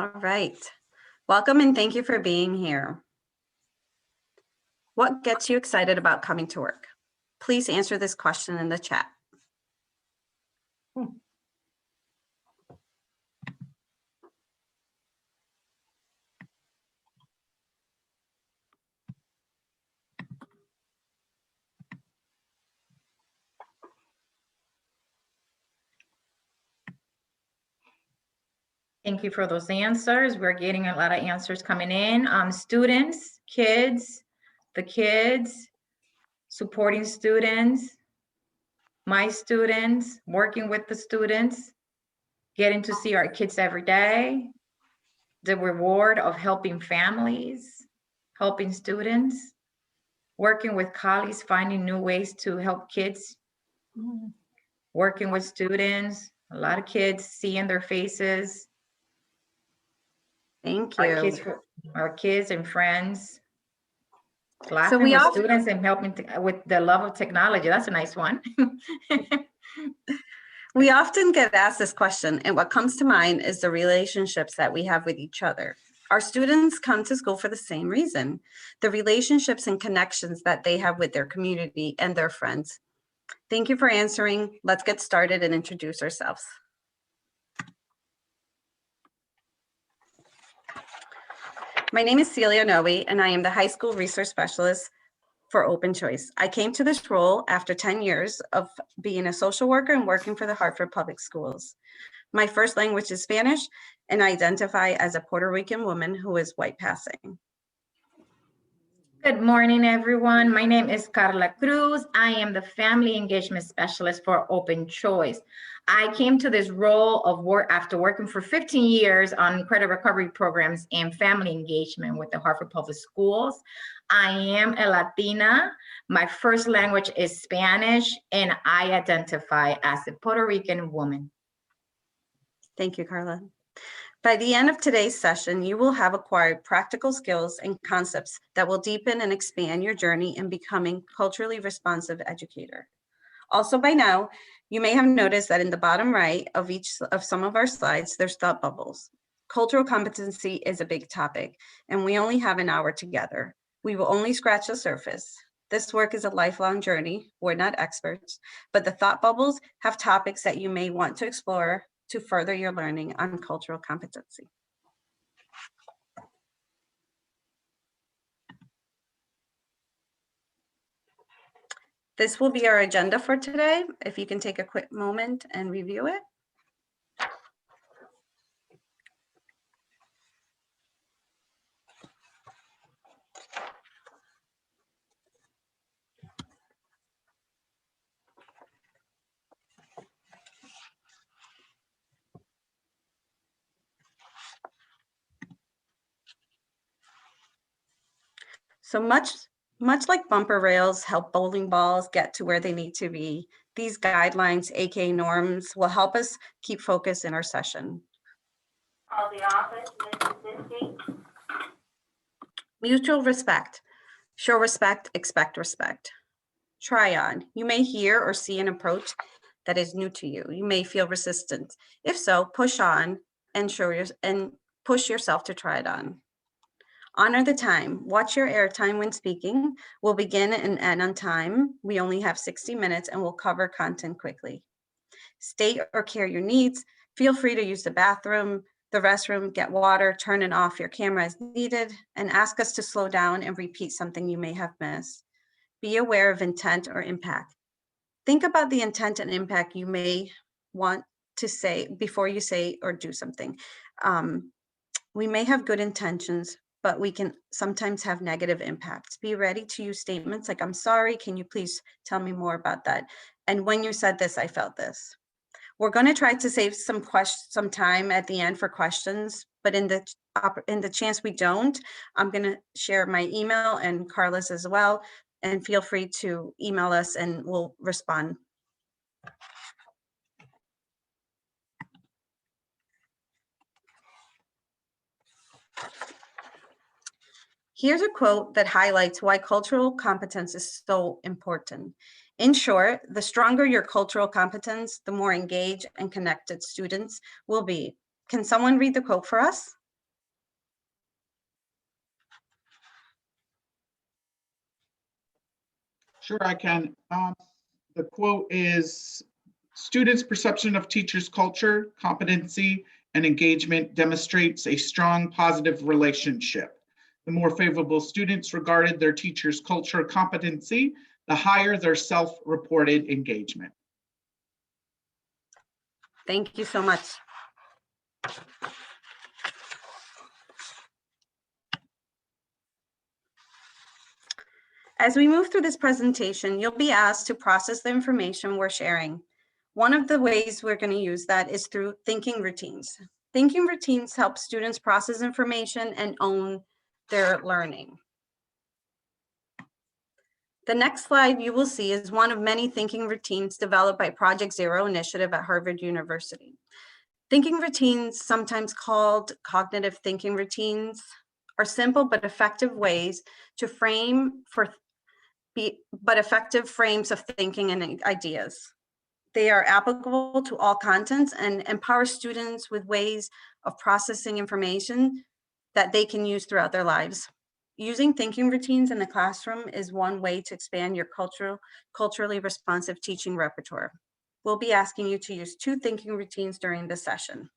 All right. Welcome and thank you for being here. What gets you excited about coming to work? Please answer this question in the chat. Thank you for those answers. We're getting a lot of answers coming in. Students, kids, the kids, supporting students, my students, working with the students, getting to see our kids every day, the reward of helping families, helping students, working with colleagues, finding new ways to help kids, working with students, a lot of kids, seeing their faces. Thank you. Our kids and friends. Laughing with students and helping with the love of technology. That's a nice one. We often get asked this question, and what comes to mind is the relationships that we have with each other. Our students come to school for the same reason, the relationships and connections that they have with their community and their friends. Thank you for answering. Let's get started and introduce ourselves. My name is Celia Noe, and I am the high school resource specialist for Open Choice. I came to this role after 10 years of being a social worker and working for the Hartford Public Schools. My first language is Spanish, and I identify as a Puerto Rican woman who is white passing. Good morning, everyone. My name is Carla Cruz. I am the Family Engagement Specialist for Open Choice. I came to this role of work after working for 15 years on credit recovery programs and family engagement with the Hartford Public Schools. I am a Latina. My first language is Spanish, and I identify as a Puerto Rican woman. Thank you, Carla. By the end of today's session, you will have acquired practical skills and concepts that will deepen and expand your journey in becoming culturally responsive educator. Also by now, you may have noticed that in the bottom right of each of some of our slides, there's thought bubbles. Cultural competency is a big topic, and we only have an hour together. We will only scratch the surface. This work is a lifelong journey. We're not experts, but the thought bubbles have topics that you may want to explore to further your learning on cultural competency. This will be our agenda for today. If you can take a quick moment and review it. So much like bumper rails help bowling balls get to where they need to be, these guidelines, aka norms, will help us keep focus in our session. Call the office, Mrs. Siskey. Mutual respect. Show respect, expect respect. Try on. You may hear or see an approach that is new to you. You may feel resistant. If so, push on and push yourself to try it on. Honor the time. Watch your airtime when speaking. We'll begin and end on time. We only have 60 minutes and we'll cover content quickly. State or care your needs. Feel free to use the bathroom, the restroom, get water, turn and off your camera as needed, and ask us to slow down and repeat something you may have missed. Be aware of intent or impact. Think about the intent and impact you may want to say before you say or do something. We may have good intentions, but we can sometimes have negative impacts. Be ready to use statements like, I'm sorry, can you please tell me more about that? And when you said this, I felt this. We're going to try to save some time at the end for questions, but in the chance we don't, I'm going to share my email and Carla's as well, and feel free to email us and we'll respond. Here's a quote that highlights why cultural competence is so important. In short, the stronger your cultural competence, the more engaged and connected students will be. Can someone read the quote for us? Sure, I can. The quote is, "Students' perception of teachers' culture, competency, and engagement demonstrates a strong positive relationship. The more favorable students regarded their teachers' culture competency, the higher their self-reported engagement." Thank you so much. As we move through this presentation, you'll be asked to process the information we're sharing. One of the ways we're going to use that is through thinking routines. Thinking routines help students process information and own their learning. The next slide you will see is one of many thinking routines developed by Project Zero initiative at Harvard University. Thinking routines, sometimes called cognitive thinking routines, are simple but effective ways to effective frames of thinking and ideas. They are applicable to all contents and empower students with ways of processing information that they can use throughout their lives. Using thinking routines in the classroom is one way to expand your culturally responsive teaching repertoire. We'll be asking you to use 2 thinking routines during this session.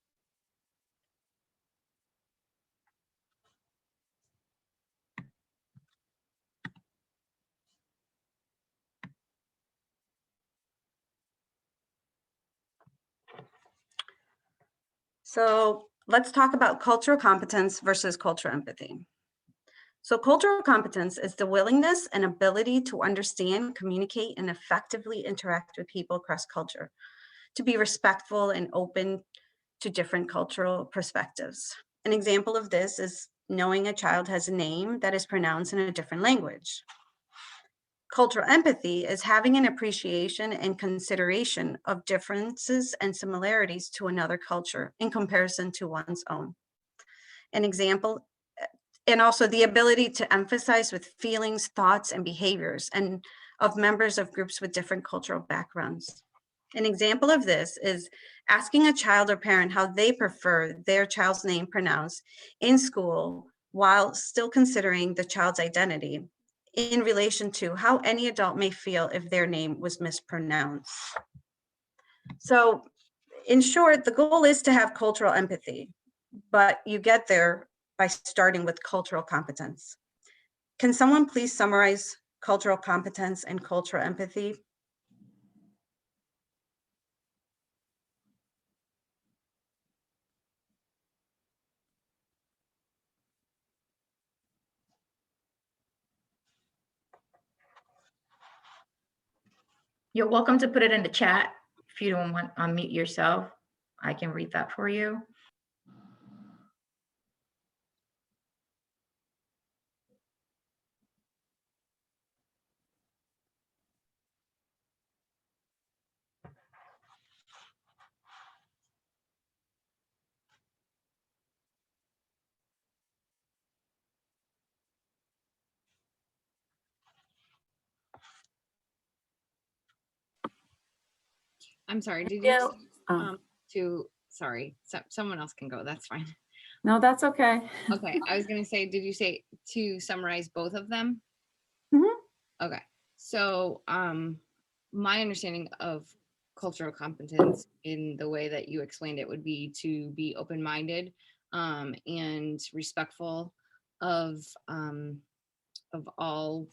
So let's talk about cultural competence versus cultural empathy. So cultural competence is the willingness and ability to understand, communicate, and effectively interact with people across culture, to be respectful and open to different cultural perspectives. An example of this is knowing a child has a name that is pronounced in a different language. Cultural empathy is having an appreciation and consideration of differences and similarities to another culture in comparison to one's own. An example, and also the ability to emphasize with feelings, thoughts, and behaviors and of members of groups with different cultural backgrounds. An example of this is asking a child or parent how they prefer their child's name pronounced in school while still considering the child's identity in relation to how any adult may feel if their name was mispronounced. So in short, the goal is to have cultural empathy, but you get there by starting with cultural competence. Can someone please summarize cultural competence and cultural empathy? You're welcome to put it in the chat. If you don't want to unmute yourself, I can read that for you. I'm sorry, did Yeah. you sorry, someone else can go, that's fine. No, that's okay. Okay, I was gonna say, did you say to summarize both of them? Mhm. Okay, so my understanding of cultural competence in the way that you explained it would be to be open-minded and respectful of all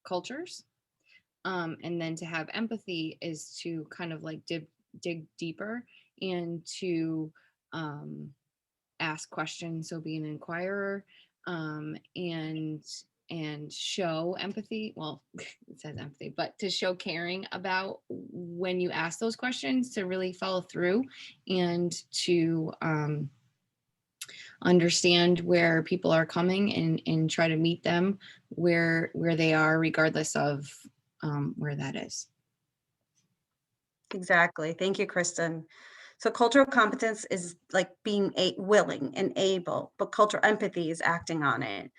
cultures. And then to have empathy is to kind of like dig deeper and to ask questions, so be an inquirer, and show empathy. Well, it says empathy, but to show caring about when you ask those questions, to really follow through and to understand where people are coming and try to meet them where they are, regardless of where that is. Exactly. Thank you, Kristen. So cultural competence is like being willing and able, but cultural empathy is acting on it.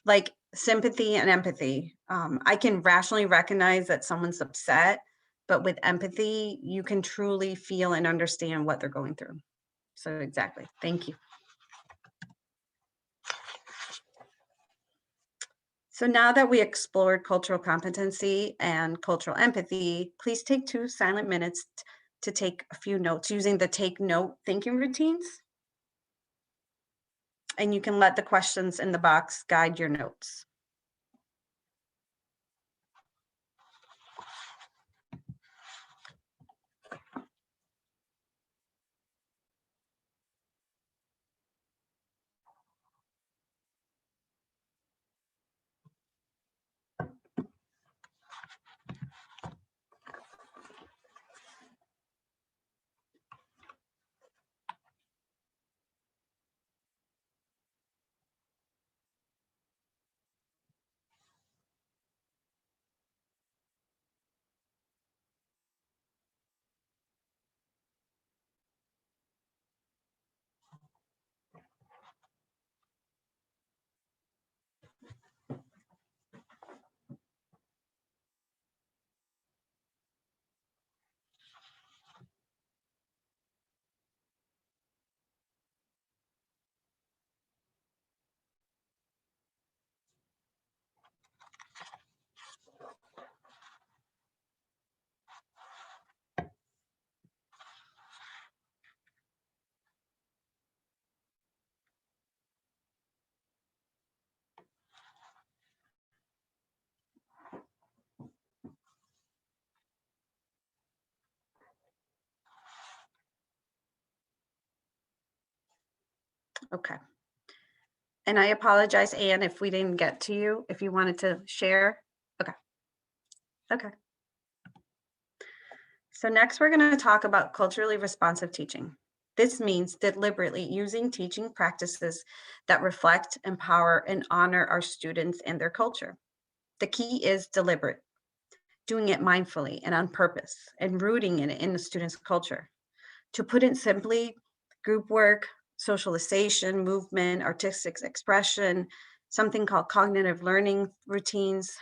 Like sympathy and empathy. I can rationally recognize that someone's upset, but with empathy, you can truly feel and understand what they're going through. So exactly. Thank you. So now that we explored cultural competency and cultural empathy, please take 2 silent minutes to take a few notes using the take note thinking routines. And you can let the questions in the box guide your notes. Okay. And I apologize, Anne, if we didn't get to you, if you wanted to share. Okay. Okay. So next we're going to talk about culturally responsive teaching. This means deliberately using teaching practices that reflect, empower, and honor our students and their culture. The key is deliberate, doing it mindfully and on purpose, and rooting it in the student's culture. To put it simply, group work, socialization, movement, artistic expression, something called cognitive learning routines.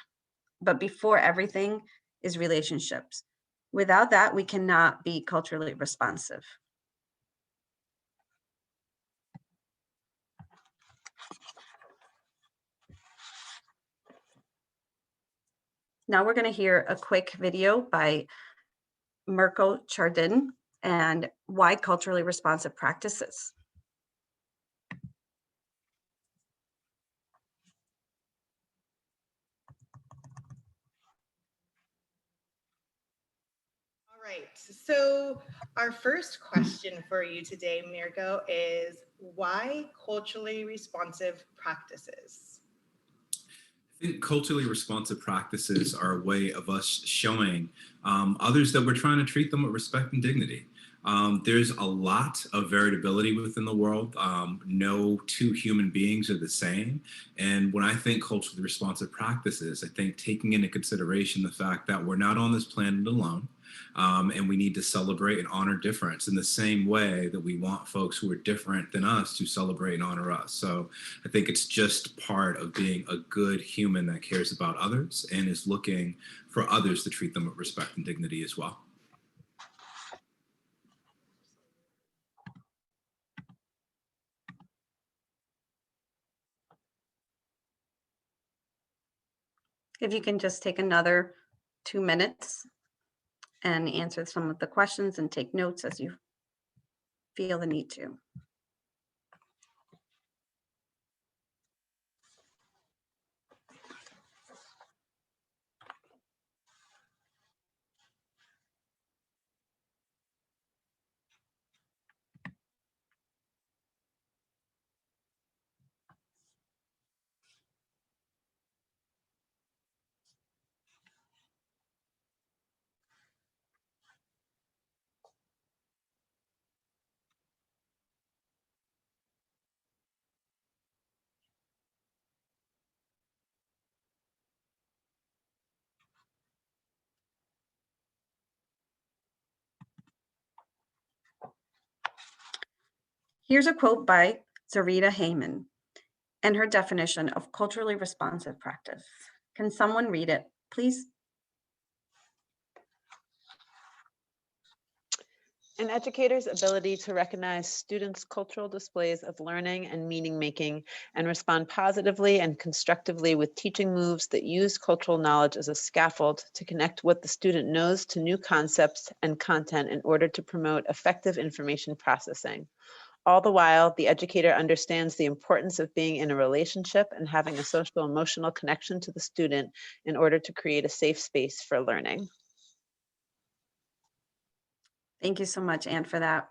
But before everything is relationships. Without that, we cannot be culturally responsive. Now we're going to hear a quick video by Mirko Chardin and why culturally responsive practices. All right, so our first question for you today, Mirko, is why culturally responsive practices? I think culturally responsive practices are a way of us showing others that we're trying to treat them with respect and dignity. There's a lot of variability within the world. No two human beings are the same. And when I think culturally responsive practices, I think taking into consideration the fact that we're not on this planet alone. And we need to celebrate and honor difference in the same way that we want folks who are different than us to celebrate and honor us. So I think it's just part of being a good human that cares about others and is looking for others to treat them with respect and dignity as well. If you can just take another 2 minutes and answer some of the questions and take notes as you feel the need to. Here's a quote by Zarita Heyman and her definition of culturally responsive practice. Can someone read it, please? An educator's ability to recognize students' cultural displays of learning and meaning making and respond positively and constructively with teaching moves that use cultural knowledge as a scaffold to connect what the student knows to new concepts and content in order to promote effective information processing. All the while, the educator understands the importance of being in a relationship and having a social emotional connection to the student in order to create a safe space for learning. Thank you so much, Anne, for that.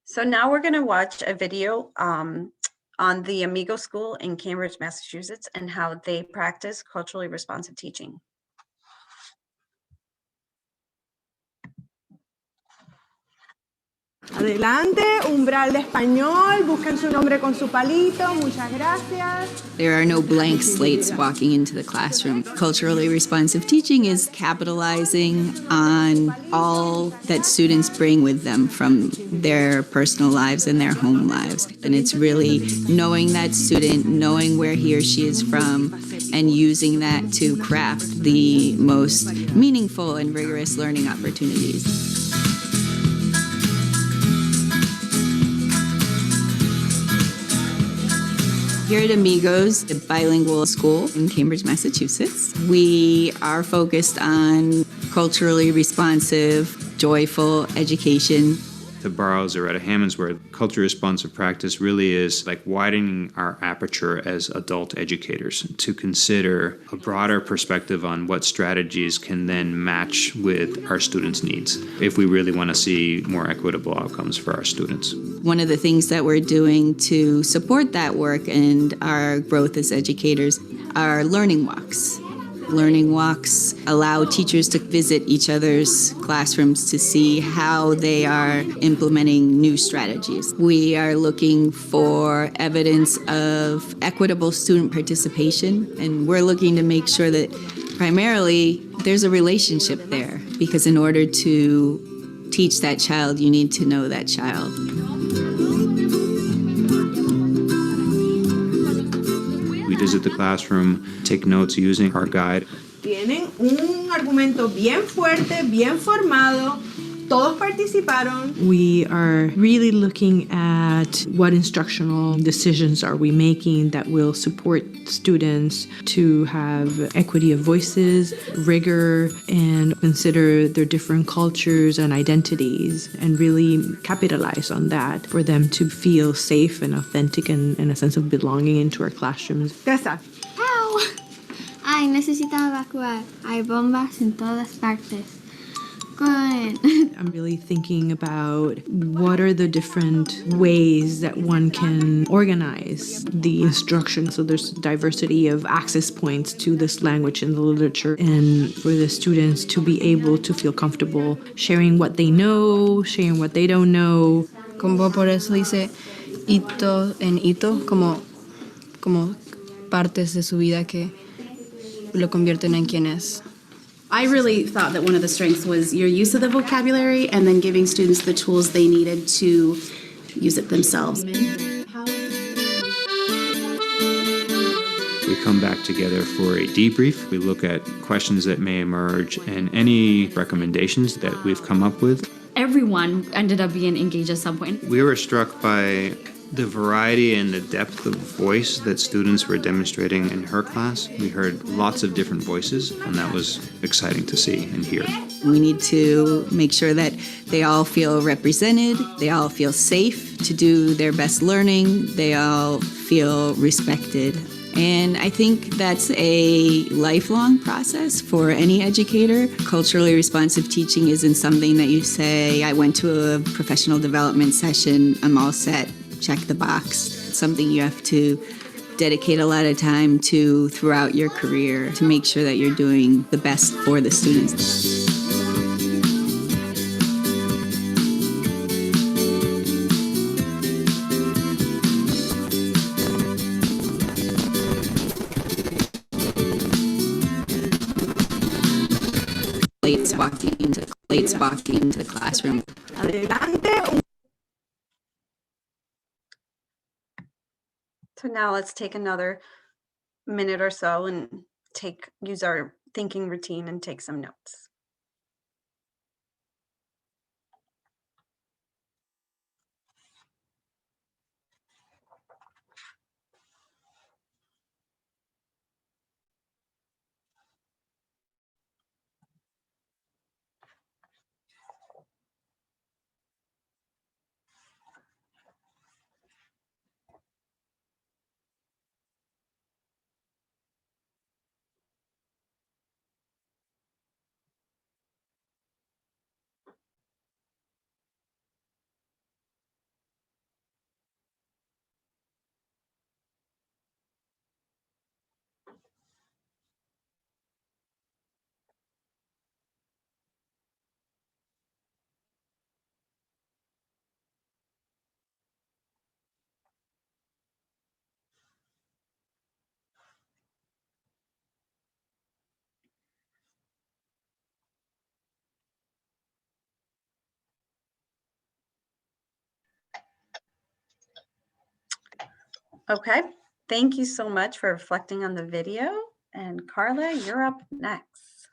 So now we're going to watch a video on the Amigo School in Cambridge, Massachusetts, and how they practice culturally responsive teaching. Adelante, umbral de español, busquen su nombre con su palito, muchas gracias. There are no blank slates walking into the classroom. Culturally responsive teaching is capitalizing on all that students bring with them from their personal lives and their home lives. And it's really knowing that student, knowing where he or she is from, and using that to craft the most meaningful and rigorous learning opportunities. Here at Amigos, a bilingual school in Cambridge, Massachusetts, we are focused on culturally responsive, joyful education. To borrow Zaretta Hammond's word, culturally responsive practice really is like widening our aperture as adult educators to consider a broader perspective on what strategies can then match with our students' needs if we really want to see more equitable outcomes for our students. One of the things that we're doing to support that work and our growth as educators are learning walks. Learning walks allow teachers to visit each other's classrooms to see how they are implementing new strategies. We are looking for evidence of equitable student participation, and we're looking to make sure that primarily there's a relationship there, because in order to teach that child, you need to know that child. We visit the classroom, take notes using our guide. Tienen un argumento bien fuerte, bien formado. Todos participaron. We are really looking at what instructional decisions are we making that will support students to have equity of voices, rigor, and consider their different cultures and identities, and really capitalize on that for them to feel safe and authentic and a sense of belonging into our classrooms. Tessa. ¡Au! Ay, necesito evacuar. Hay bombas en todas partes. I'm really thinking about what are the different ways that one can organize the instruction so there's diversity of access points to this language in the literature, and for the students to be able to feel comfortable sharing what they know, sharing what they don't know. Como por eso dice hito en hito, como partes de su vida que lo convierten en quien es. I really thought that one of the strengths was your use of the vocabulary and then giving students the tools they needed to use it themselves. We come back together for a debrief. We look at questions that may emerge and any recommendations that we've come up with. Everyone ended up being engaged at some point. We were struck by the variety and the depth of voice that students were demonstrating in her class. We heard lots of different voices, and that was exciting to see and hear. We need to make sure that they all feel represented, they all feel safe to do their best learning, they all feel respected. And I think that's a lifelong process for any educator. Culturally responsive teaching isn't something that you say, I went to a professional development session, I'm all set, check the box. It's something you have to dedicate a lot of time to throughout your career to make sure that you're doing the best for the students. Plates walking into the classroom. So now let's take another minute or so and use our thinking routine and take some notes. Okay, thank you so much for reflecting on the video. And Carla, you're up next.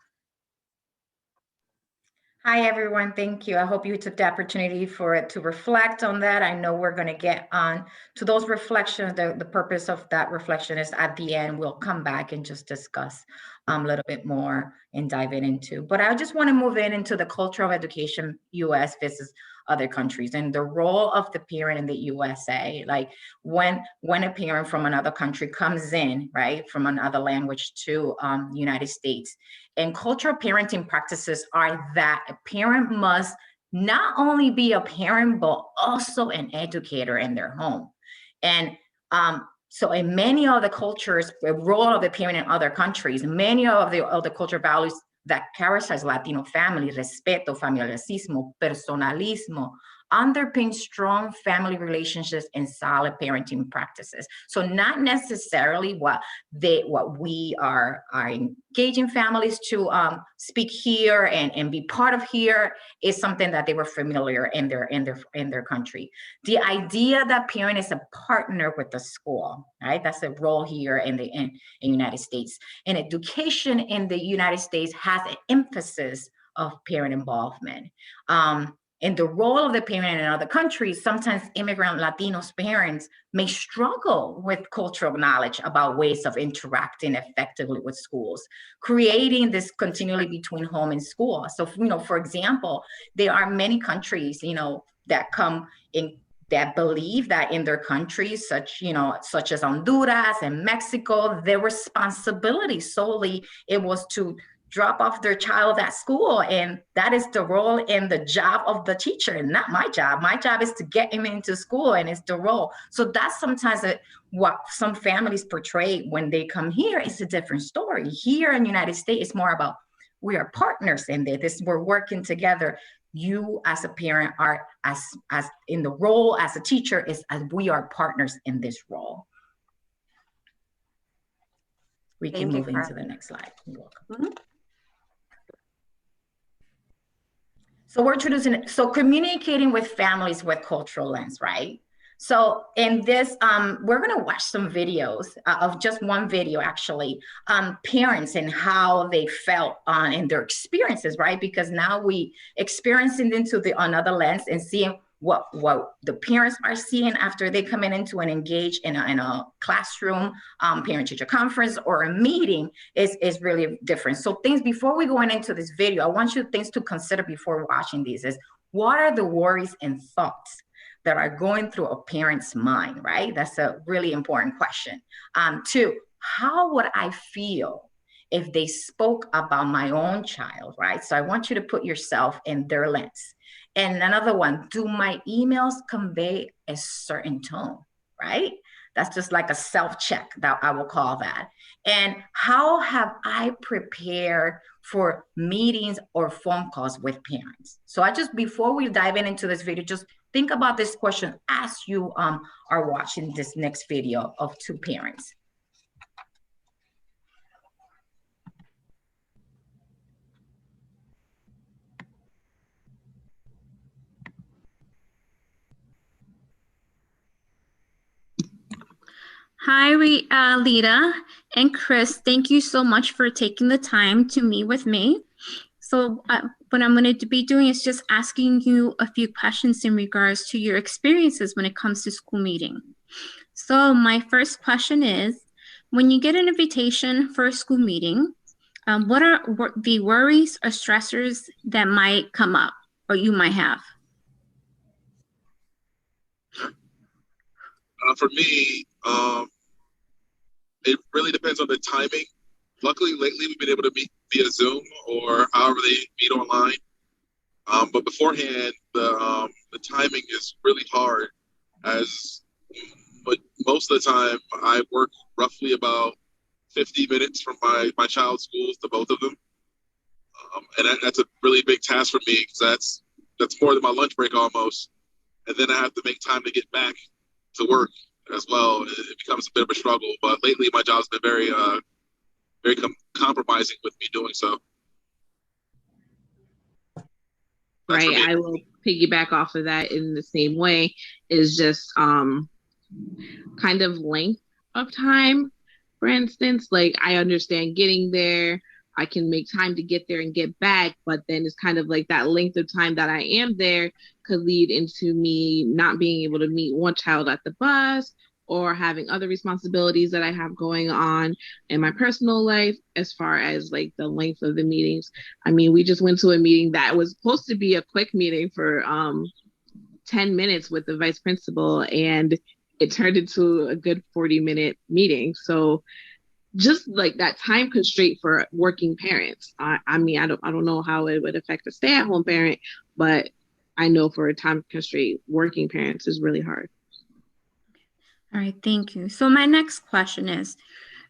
Hi, everyone. Thank you. I hope you took the opportunity to reflect on that. I know we're going to get on to those reflections. The purpose of that reflection is at the end, we'll come back and just discuss a little bit more and dive into. But I just want to move into the culture of education, US versus other countries, and the role of the parent in the USA. Like when a parent from another country comes in, right, from another language to the United States, and cultural parenting practices are that a parent must not only be a parent, but also an educator in their home. And so in many of the cultures, the role of the parent in other countries, many of the cultural values that characterize Latino family, respeto, familiarismo, personalismo, underpin strong family relationships and solid parenting practices. So not necessarily what we are engaging families to speak here and be part of here is something that they were familiar in their country. The idea that parent is a partner with the school, right? That's a role here in the United States. And education in the United States has an emphasis of parent involvement. And the role of the parent in other countries, sometimes immigrant Latinos parents may struggle with cultural knowledge about ways of interacting effectively with schools, creating this continuity between home and school. So, for example, there are many countries, that come in that believe that in their countries, such as Honduras and Mexico, their responsibility solely it was to drop off their child at school, and that is the role and the job of the teacher, and not my job. My job is to get him into school, and it's the role. So that's sometimes what some families portray when they come here. It's a different story. Here in the United States, it's more about we are partners in this. We're working together. You as a parent are as in the role as a teacher is as we are partners in this role. We can move into the next slide. You're welcome. Mm-hmm. So we're introducing, communicating with families with cultural lens, right? So in this, we're gonna watch some videos of just one video actually, parents and how they felt in their experiences, right? Because now we experiencing into another lens and seeing what the parents are seeing after they come into and engage in a classroom, parent-teacher conference or a meeting is really different. So things, before we go into this video, I want you things to consider before watching these is, what are the worries and thoughts that are going through a parent's mind, right? That's a really important question. Two, how would I feel if they spoke about my own child, right? So I want you to put yourself in their lens. And another one, do my emails convey a certain tone, right? That's just like a self-check that I will call that. And how have I prepared for meetings or phone calls with parents? So before we dive into this video, just think about this question as you are watching this next video of two parents. Hi, Lita and Chris. Thank you so much for taking the time to meet with me. So what I'm going to be doing is just asking you a few questions in regards to your experiences when it comes to school meeting. So my first question is, when you get an invitation for a school meeting, what are the worries or stressors that might come up or you might have? For me, it really depends on the timing. Luckily, lately we've been able to meet via Zoom or however they meet online. But beforehand, the timing is really hard, but most of the time I work roughly about 50 minutes from my child's schools to both of them. And that's a really big task for me because that's more than my lunch break almost. And then I have to make time to get back to work as well. It becomes a bit of a struggle, but lately my job's been very compromising with me doing so. Right, I will piggyback off of that in the same way, is just kind of length of time. For instance, like I understand getting there, I can make time to get there and get back, but then it's kind of like that length of time that I am there could lead into me not being able to meet one child at the bus or having other responsibilities that I have going on in my personal life as far as like the length of the meetings. I mean, we just went to a meeting that was supposed to be a quick meeting for 10 minutes with the vice principal, and it turned into a good 40-minute meeting. So just like that time constraint for working parents. I mean, I don't know how it would affect a stay-at-home parent, but I know for a time constraint, working parents is really hard. All right, thank you. So my next question is,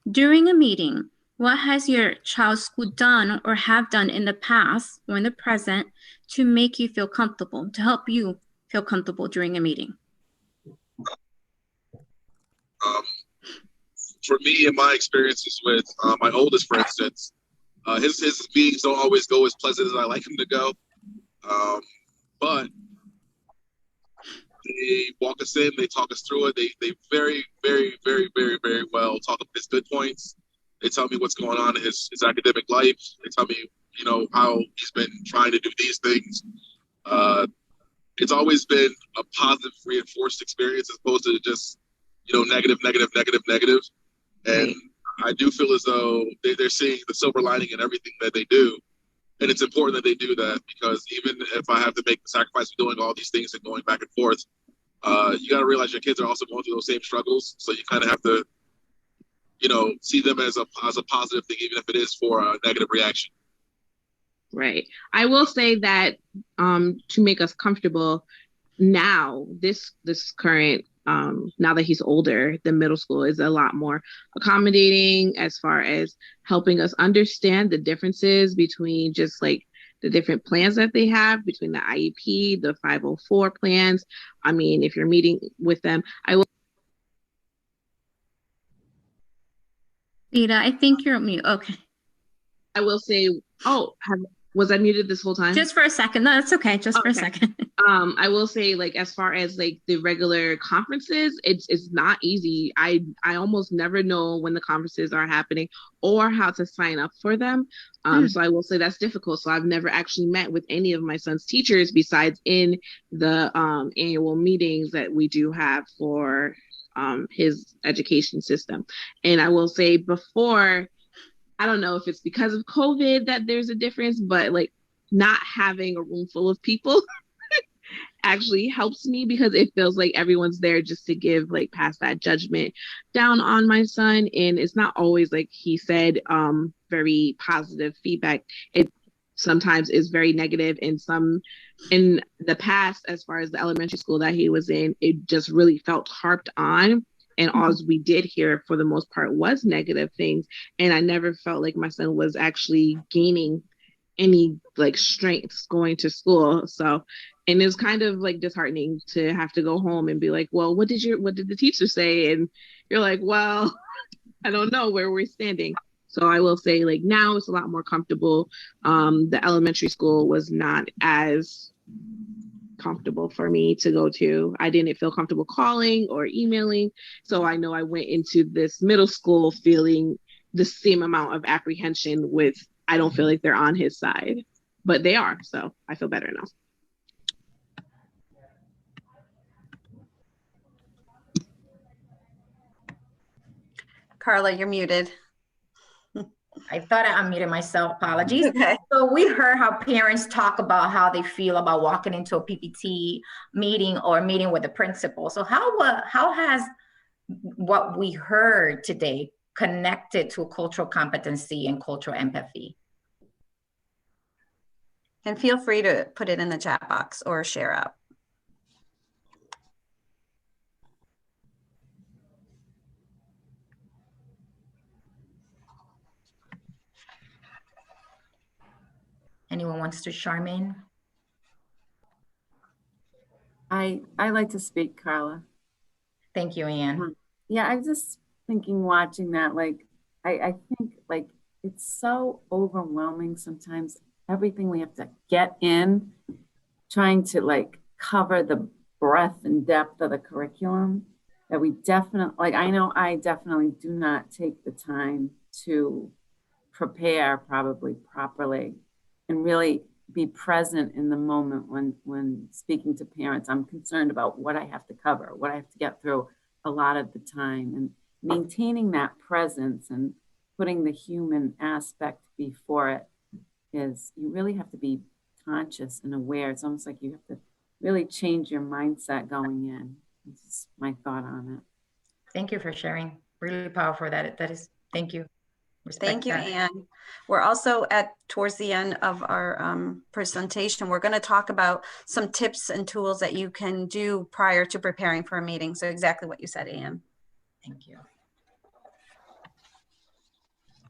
during a meeting, what has your child's school done or have done in the past or in the present to make you feel comfortable, to help you feel comfortable during a meeting? For me, in my experiences with my oldest, for instance, his meetings don't always go as pleasant as I like him to go. But they walk us in, they talk us through it. They very, very, very, very, very well talk up his good points. They tell me what's going on in his academic life. They tell me, how he's been trying to do these things. It's always been a positive, reinforced experience as opposed to just, negative. And I do feel as though they're seeing the silver lining in everything that they do. And it's important that they do that, because even if I have to make the sacrifice of doing all these things and going back and forth, you got to realize your kids are also going through those same struggles. So you kind of have to, see them as a positive thing, even if it is for a negative reaction. Right. I will say that to make us comfortable now, this current, now that he's older, the middle school is a lot more accommodating as far as helping us understand the differences between just like the different plans that they have between the IEP, the 504 plans. I mean, if you're meeting with them, I will. Rita, I think you're on mute. Okay. I will say, was I muted this whole time? Just for a second. No, that's okay. Just for a second. I will say, like, as far as like the regular conferences, it's not easy. I almost never know when the conferences are happening or how to sign up for them. So I will say that's difficult. So I've never actually met with any of my son's teachers besides in the annual meetings that we do have for his education system. And I will say before, I don't know if it's because of COVID that there's a difference, but like not having a room full of people actually helps me, because it feels like everyone's there just to give like pass that judgment down on my son. And it's not always, like he said, very positive feedback. It sometimes is very negative. And some in the past, as far as the elementary school that he was in, it just really felt harped on. And all we did hear for the most part was negative things. And I never felt like my son was actually gaining any like strengths going to school. So, and it was kind of like disheartening to have to go home and be like, well, what did the teacher say? And you're like, well, I don't know where we're standing. So I will say, like, now it's a lot more comfortable. The elementary school was not as comfortable for me to go to. I didn't feel comfortable calling or emailing. So I know I went into this middle school feeling the same amount of apprehension with, I don't feel like they're on his side, but they are. So I feel better now. Carla, you're muted. I thought I unmuted myself, apologies. Okay. So we heard how parents talk about how they feel about walking into a PPT meeting or meeting with the principal. So how has what we heard today connected to cultural competency and cultural empathy? And feel free to put it in the chat box or share out. Anyone wants to chime in? I like to speak, Carla. Thank you, Anne. Yeah, I'm just thinking, watching that, like, I think like it's so overwhelming sometimes, everything we have to get in, trying to like cover the breadth and depth of the curriculum, that we definitely, like, I know I definitely do not take the time to prepare probably properly and really be present in the moment when speaking to parents. I'm concerned about what I have to cover, what I have to get through a lot of the time, and maintaining that presence and putting the human aspect before it is, you really have to be conscious and aware. It's almost like you have to really change your mindset going in. This is my thought on it. Thank you for sharing. Really powerful. That is, thank you. Thank you, Anne. We're also towards the end of our presentation. We're going to talk about some tips and tools that you can do prior to preparing for a meeting. So exactly what you said, Anne. Thank you.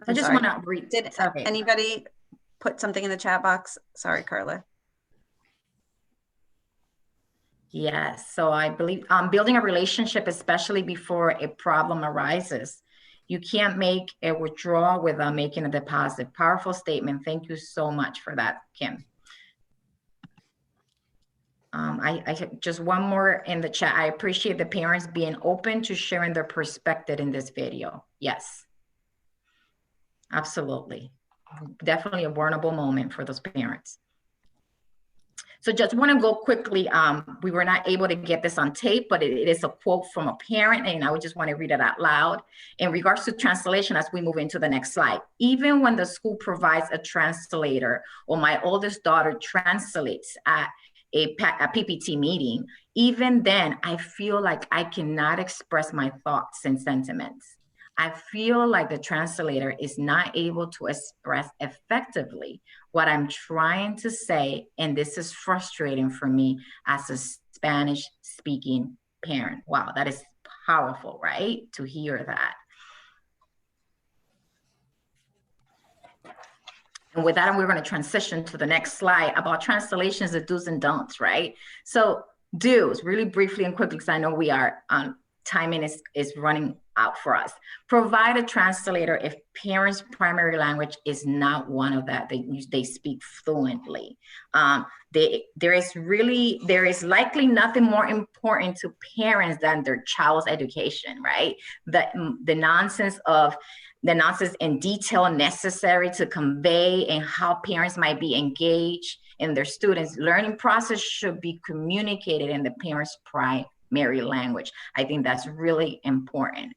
I just want to read. Did anybody put something in the chat box? Sorry, Carla. Yes. So I believe building a relationship, especially before a problem arises. You can't make a withdrawal without making a deposit. Powerful statement. Thank you so much for that, Kim. I just one more in the chat. I appreciate the parents being open to sharing their perspective in this video. Yes, absolutely. Definitely a vulnerable moment for those parents. So just want to go quickly. We were not able to get this on tape, but it is a quote from a parent, and I would just want to read it out loud. In regards to translation, as we move into the next slide, even when the school provides a translator, or my oldest daughter translates at a PPT meeting, even then I feel like I cannot express my thoughts and sentiments. I feel like the translator is not able to express effectively what I'm trying to say, and this is frustrating for me as a Spanish-speaking parent. Wow, that is powerful, right? To hear that. And with that, we're going to transition to the next slide about translations, the do's and don'ts, right? So do's, really briefly and quickly, because I know we are timing is running out for us. Provide a translator if parents' primary language is not one of that. They speak fluently. There is likely nothing more important to parents than their child's education, right? The nonsense and detail necessary to convey and how parents might be engaged in their students' learning process should be communicated in the parents' primary language. I think that's really important.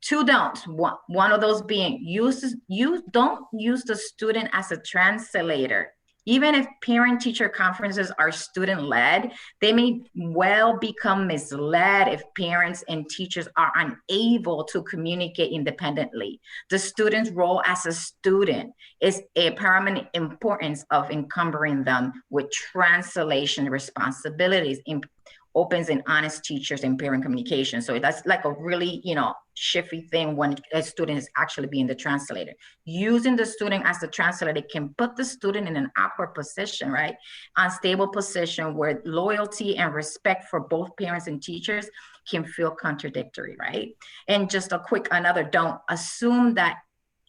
Two don'ts. One of those being you don't use the student as a translator. Even if parent-teacher conferences are student-led, they may well become misled if parents and teachers are unable to communicate independently. The student's role as a student is a paramount importance of encumbering them with translation responsibilities, opens and honest teachers and parent communication. So that's like a really, shifty thing when a student is actually being the translator. Using the student as the translator can put the student in an awkward position, right? Unstable position where loyalty and respect for both parents and teachers can feel contradictory, right? And just another don't assume that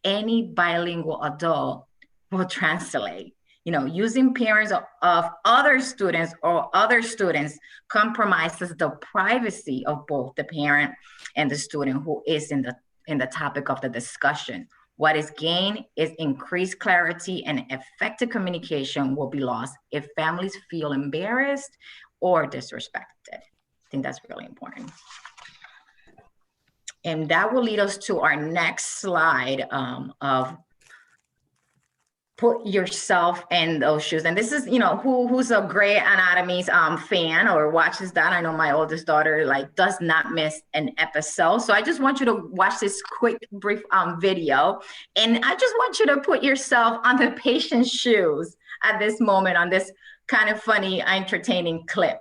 any bilingual adult will translate. Using parents of other students or other students compromises the privacy of both the parent and the student who is in the topic of the discussion. What is gained is increased clarity, and effective communication will be lost if families feel embarrassed or disrespected. I think that's really important. And that will lead us to our next slide of put yourself in those shoes. And this is, who's a Grey Anatomy's fan or watches that. I know my oldest daughter does not miss an episode. So I just want you to watch this quick, brief video. And I just want you to put yourself on the patient's shoes at this moment on this kind of funny, entertaining clip.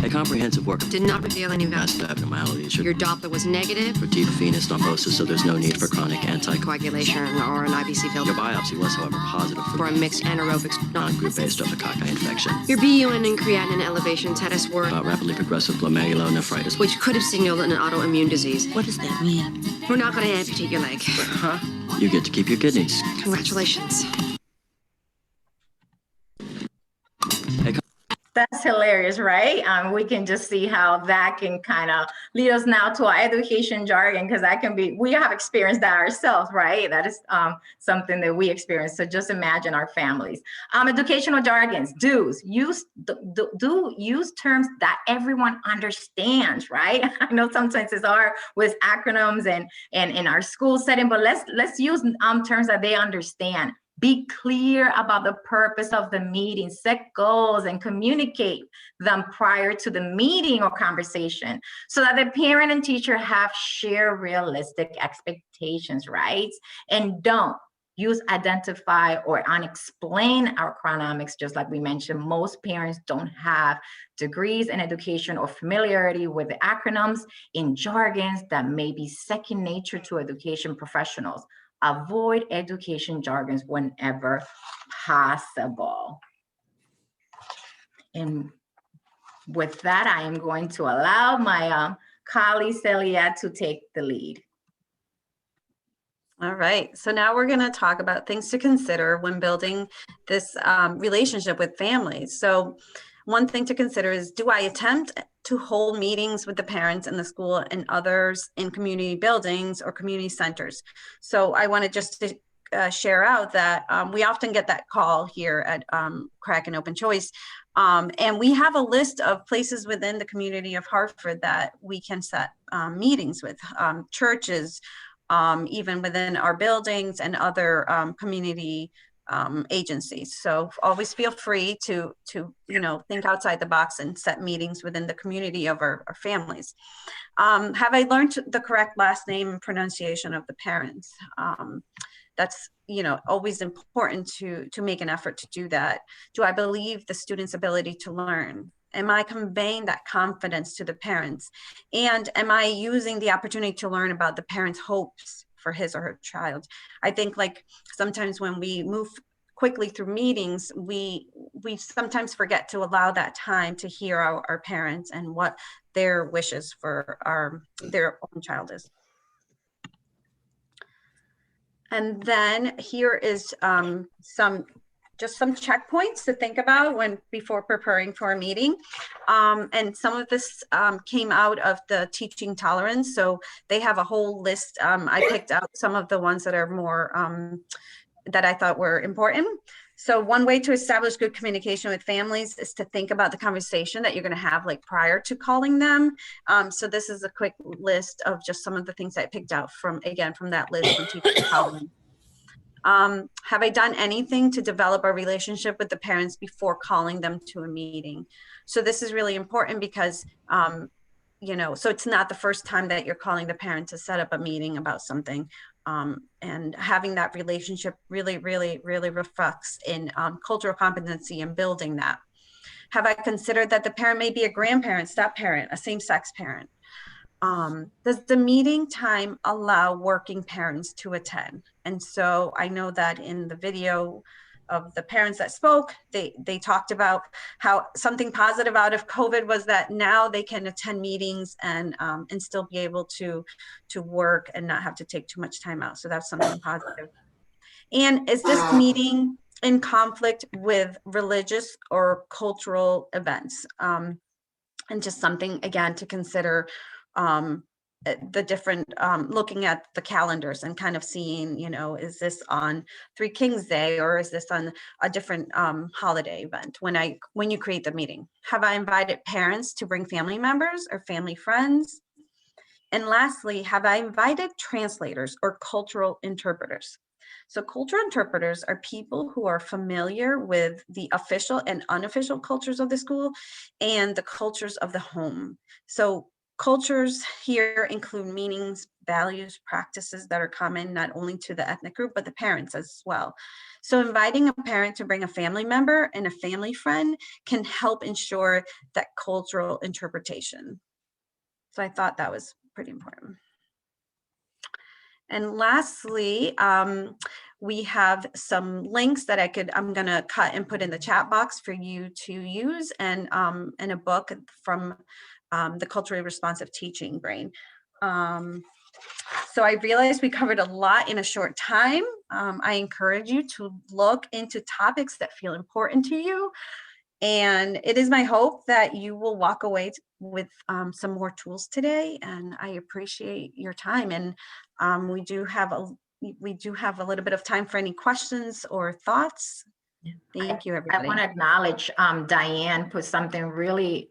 A comprehensive work did not reveal any vascular abnormalities. Your Doppler was negative For deep venous thrombosis, so there's no need for chronic anticoagulation or an IVC filter. Your biopsy was, however, positive for a mixed anaerobic non-group A streptococci infection. Your BUN and creatinine elevation tests were rapidly progressive glomerulonephritis, which could have signaled an autoimmune disease. What does that mean? We're not going to amputate your leg. Huh? You get to keep your kidneys. Congratulations. That's hilarious, right? We can just see how that can kind of lead us now to our education jargon, because we have experienced that ourselves, right? That is something that we experience. So just imagine our families. Educational jargons, use terms that everyone understands, right? I know sometimes it's hard with acronyms and in our school setting, but let's use terms that they understand. Be clear about the purpose of the meeting, set goals, and communicate them prior to the meeting or conversation so that the parent and teacher have shared realistic expectations, right? And don't use identify or unexplained acronyms, just like we mentioned. Most parents don't have degrees in education or familiarity with the acronyms in jargons that may be second nature to education professionals. Avoid education jargons whenever possible. And with that, I am going to allow my colleague Celia to take the lead. All right, so now we're going to talk about things to consider when building this relationship with families. So one thing to consider is, do I attempt to hold meetings with the parents in the school and others in community buildings or community centers? So I wanted just to share out that we often get that call here at CREC and Open Choice. And we have a list of places within the community of Hartford that we can set meetings with, churches, even within our buildings and other community agencies. So always feel free to think outside the box and set meetings within the community of our families. Have I learned the correct last name and pronunciation of the parents? That's always important to make an effort to do that. Do I believe the student's ability to learn? Am I conveying that confidence to the parents? And am I using the opportunity to learn about the parents' hopes for his or her child? I think sometimes when we move quickly through meetings, we sometimes forget to allow that time to hear our parents and what their wishes for their own child is. And then here is some checkpoints to think about before preparing for a meeting. And some of this came out of the teaching tolerance. So they have a whole list. I picked out some of the ones that are more, that I thought were important. So one way to establish good communication with families is to think about the conversation that you're going to have prior to calling them. So this is a quick list of just some of the things I picked out from that list from teaching tolerance. Have I done anything to develop a relationship with the parents before calling them to a meeting? So this is really important because, so it's not the first time that you're calling the parent to set up a meeting about something. And having that relationship really, really, really reflects in cultural competency and building that. Have I considered that the parent may be a grandparent, step-parent, a same-sex parent? Does the meeting time allow working parents to attend? And so I know that in the video of the parents that spoke, they talked about how something positive out of COVID was that now they can attend meetings and still be able to work and not have to take too much time out. So that's something positive. And is this meeting in conflict with religious or cultural events? And just something, again, to consider, the different, looking at the calendars and kind of seeing, is this on Three Kings Day, or is this on a different holiday event when you create the meeting? Have I invited parents to bring family members or family friends? And lastly, have I invited translators or cultural interpreters? So cultural interpreters are people who are familiar with the official and unofficial cultures of the school and the cultures of the home. So cultures here include meanings, values, practices that are common not only to the ethnic group, but the parents as well. So inviting a parent to bring a family member and a family friend can help ensure that cultural interpretation. So I thought that was pretty important. And lastly, we have some links that I'm gonna cut and put in the chat box for you to use, and a book from the Culturally Responsive Teaching Brain. So I realized we covered a lot in a short time. I encourage you to look into topics that feel important to you. And it is my hope that you will walk away with some more tools today. And I appreciate your time. And we do have a little bit of time for any questions or thoughts. Thank you, everybody. I want to acknowledge Diane put something really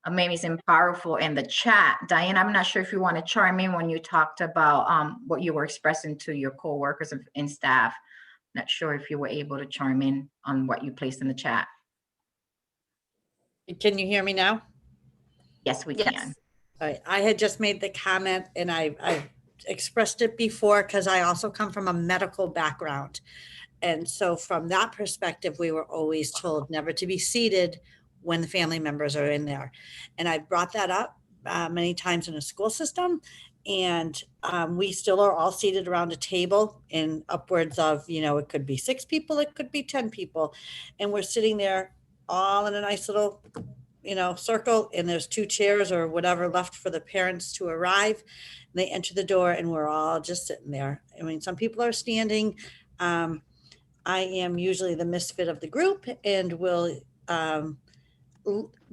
amazing, powerful in the chat. Diane, I'm not sure if you want to chime in when you talked about what you were expressing to your coworkers and staff. Not sure if you were able to chime in on what you placed in the chat. Can you hear me now? Yes, we can. All right. I had just made the comment, and I expressed it before because I also come from a medical background. And so from that perspective, we were always told never to be seated when the family members are in there. And I brought that up many times in the school system. And we still are all seated around a table in upwards of, it could be 6 people, it could be 10 people. And we're sitting there all in a nice little, circle, and there's 2 chairs or whatever left for the parents to arrive. And they enter the door and we're all just sitting there. I mean, some people are standing. I am usually the misfit of the group and will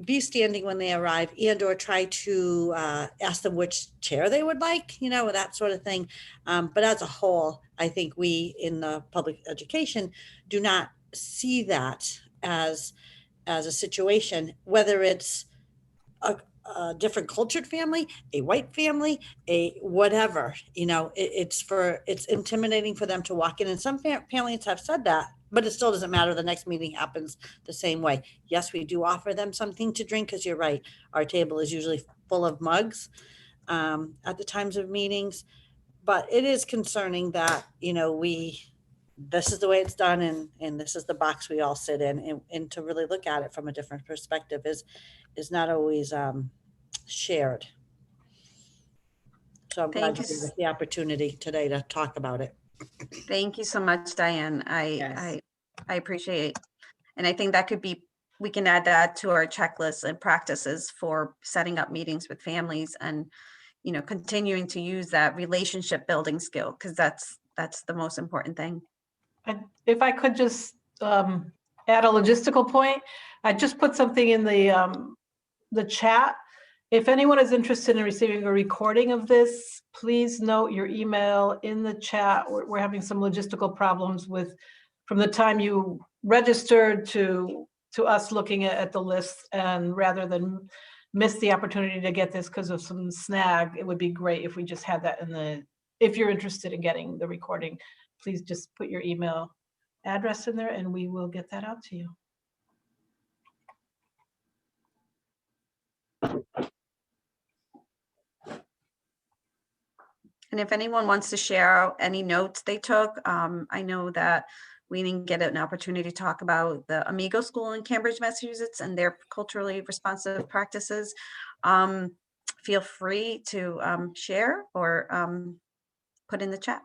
be standing when they arrive, and or try to ask them which chair they would like, that sort of thing. But as a whole, I think we in the public education do not see that as a situation, whether it's a different cultured family, a white family, a whatever, it's intimidating for them to walk in. And some families have said that, but it still doesn't matter. The next meeting happens the same way. Yes, we do offer them something to drink, because you're right. Our table is usually full of mugs at the times of meetings, but it is concerning that, this is the way it's done, and this is the box we all sit in, and to really look at it from a different perspective is not always shared. So I'm glad you gave us the opportunity today to talk about it. Thank you so much, Diane. I appreciate, and I think that we can add that to our checklists and practices for setting up meetings with families, and continuing to use that relationship building skill, because that's the most important thing. And if I could just add a logistical point, I just put something in the chat. If anyone is interested in receiving a recording of this, please note your email in the chat. We're having some logistical problems from the time you registered to us looking at the list, and rather than miss the opportunity to get this because of some snag, it would be great if we just had that if you're interested in getting the recording, please just put your email address in there and we will get that out to you. And if anyone wants to share any notes they took, I know that we didn't get an opportunity to talk about the Amigo School in Cambridge, Massachusetts, and their culturally responsive practices. Feel free to share or put in the chat.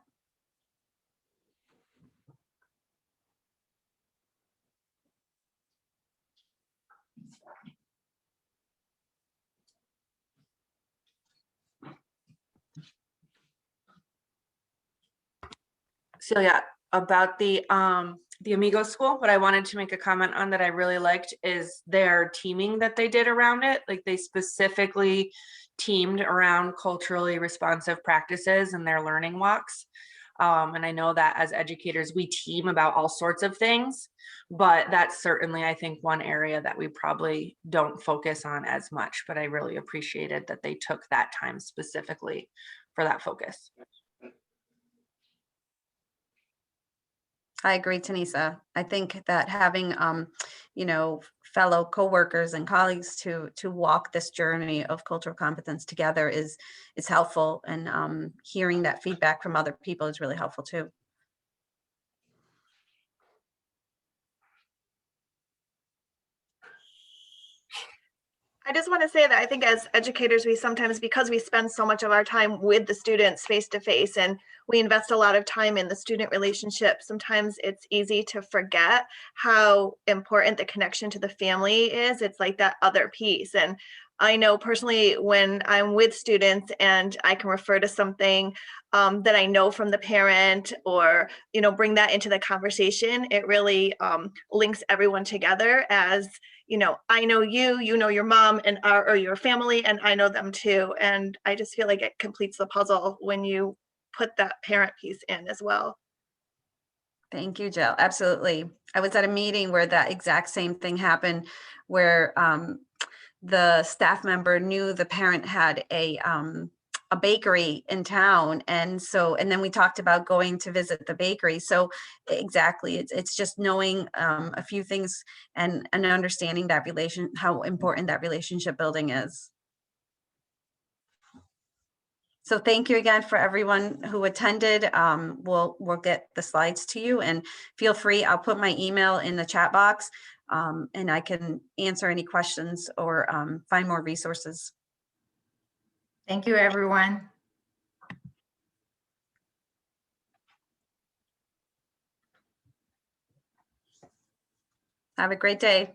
Celia, about the Amigo School, what I wanted to make a comment on that I really liked is their teaming that they did around it. Like they specifically teamed around culturally responsive practices in their learning walks. And I know that as educators, we team about all sorts of things, but that's certainly, I think, one area that we probably don't focus on as much, but I really appreciated that they took that time specifically for that focus. I agree, Tanisa. I think that having, you know, fellow coworkers and colleagues to walk this journey of cultural competence together is helpful, and hearing that feedback from other people is really helpful too. I just want to say that I think as educators, we sometimes, because we spend so much of our time with the students face to face and we invest a lot of time in the student relationship, sometimes it's easy to forget how important the connection to the family is. It's like that other piece. And I know personally when I'm with students and I can refer to something that I know from the parent, or, you know, bring that into the conversation, it really links everyone together as, you know, I know you, you know your mom and or your family, and I know them too. And I just feel like it completes the puzzle when you put that parent piece in as well. Thank you, Jill. Absolutely. I was at a meeting where that exact same thing happened, where the staff member knew the parent had a bakery in town, and then we talked about going to visit the bakery. So exactly, it's just knowing a few things and understanding that how important that relationship building is. So thank you again for everyone who attended. We'll get the slides to you, and feel free, I'll put my email in the chat box, and I can answer any questions or find more resources. Thank you, everyone. Have a great day.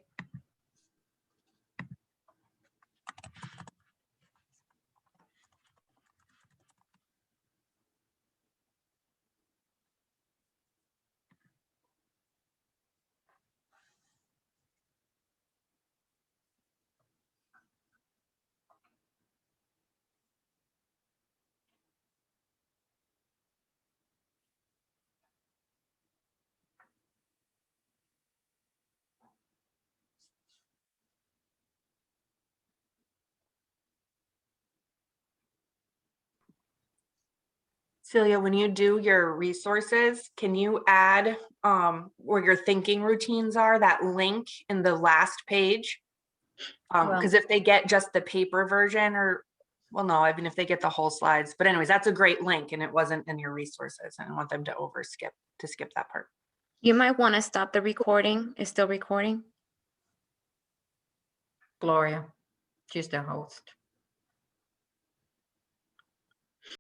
Celia, when you do your resources, can you add where your thinking routines are, that link in the last page? Because if they get just the paper version, or, well, no, I mean, if they get the whole slides, but anyways, that's a great link and it wasn't in your resources. I don't want them to skip that part. You might want to stop the recording. It's still recording. Gloria, she's the host.